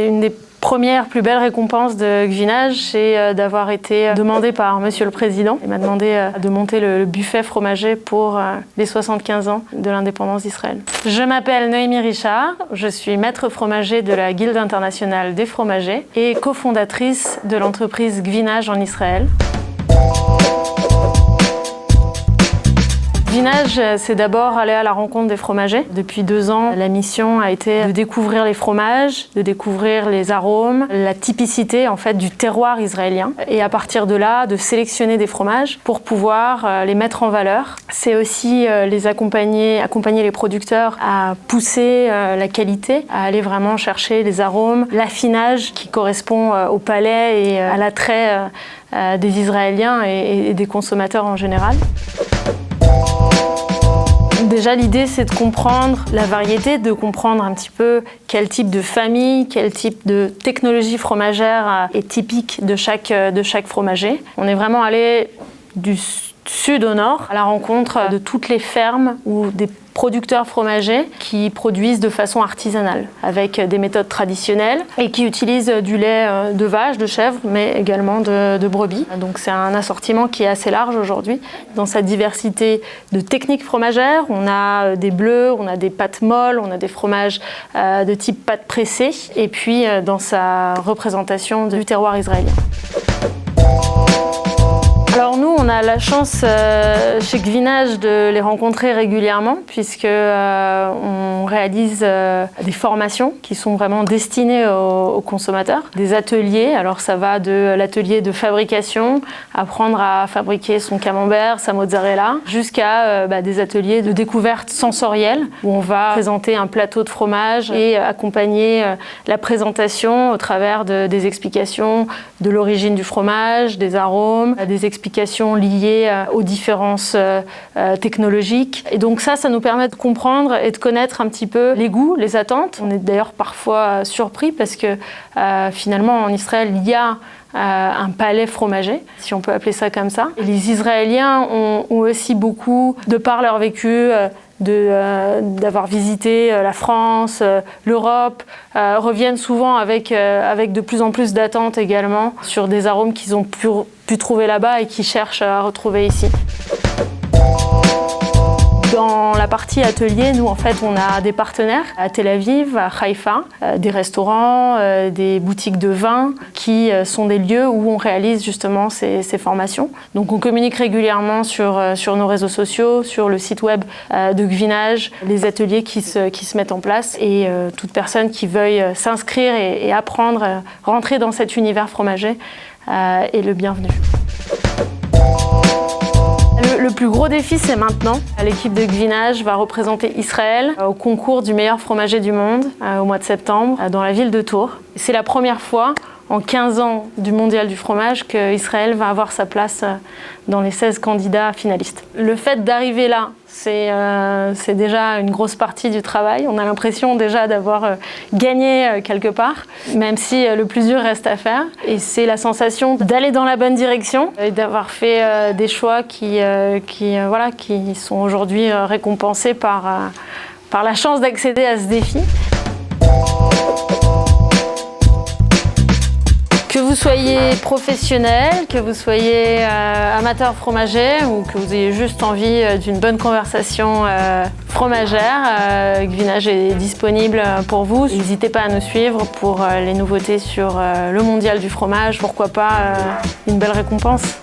Une des premières plus belles récompenses de Gvinage, c'est d'avoir été demandé par Monsieur le Président. Il m'a demandé de monter le buffet fromager pour les 75 ans de l'indépendance d'Israël. Je m'appelle Noémie Richard, je suis maître fromager de la Guilde internationale des fromagers et cofondatrice de l'entreprise Gvinage en Israël. Gvinage, c'est d'abord aller à la rencontre des fromagers. Depuis 2 ans, la mission a été de découvrir les fromages, de découvrir les arômes, la typicité en fait du terroir israélien. Et à partir de là, de sélectionner des fromages pour pouvoir les mettre en valeur. C'est aussi les accompagner les producteurs à pousser la qualité, à aller vraiment chercher les arômes, l'affinage qui correspond au palais et à l'attrait des Israéliens et des consommateurs en général. Déjà, l'idée, c'est de comprendre la variété, de comprendre un petit peu quel type de famille, quel type de technologie fromagère est typique de chaque fromager. On est vraiment allé du sud au nord, à la rencontre de toutes les fermes ou des producteurs fromagers qui produisent de façon artisanale, avec des méthodes traditionnelles et qui utilisent du lait de vache, de chèvre, mais également de brebis. Donc c'est un assortiment qui est assez large aujourd'hui. Dans sa diversité de techniques fromagères, on a des bleus, on a des pâtes molles, on a des fromages de type pâte pressée, et puis dans sa représentation du terroir israélien. Alors nous, on a la chance chez Gvinage de les rencontrer régulièrement puisque on réalise des formations qui sont vraiment destinées aux consommateurs. Des ateliers, alors ça va de l'atelier de fabrication, apprendre à fabriquer son camembert, sa mozzarella, jusqu'à des ateliers de découverte sensorielle où on va présenter un plateau de fromage et accompagner la présentation au travers des explications de l'origine du fromage, des arômes, des explications liées aux différences technologiques. Et donc ça nous permet de comprendre et de connaître un petit peu les goûts, les attentes. On est d'ailleurs parfois surpris parce que finalement en Israël, il y a un palais fromager, si on peut appeler ça comme ça. Et les Israéliens ont aussi beaucoup, de par leur vécu, d'avoir visité la France, l'Europe, reviennent souvent avec de plus en plus d'attentes également sur des arômes qu'ils ont pu trouver là-bas et qu'ils cherchent à retrouver ici. Dans la partie atelier, nous en fait on a des partenaires à Tel Aviv, à Haïfa, des restaurants, des boutiques de vin qui sont des lieux où on réalise justement ces formations. Donc on communique régulièrement sur nos réseaux sociaux, sur le site web de Gvinage, les ateliers qui se mettent en place et toute personne qui veuille s'inscrire et apprendre, rentrer dans cet univers fromager est le bienvenu. Le plus gros défi, c'est maintenant. L'équipe de Gvinage va représenter Israël au concours du meilleur fromager du monde au mois de septembre dans la ville de Tours. C'est la première fois en 15 ans du mondial du fromage qu'Israël va avoir sa place dans les 16 candidats finalistes. Le fait d'arriver là, c'est déjà une grosse partie du travail. On a l'impression déjà d'avoir gagné quelque part, même si le plus dur reste à faire. Et c'est la sensation d'aller dans la bonne direction et d'avoir fait des choix qui sont aujourd'hui récompensés par la chance d'accéder à ce défi. Que vous soyez professionnel, que vous soyez amateur fromager ou que vous ayez juste envie d'une bonne conversation fromagère, Gvinage est disponible pour vous. N'hésitez pas à nous suivre pour les nouveautés sur le mondial du fromage. Pourquoi pas une belle récompense.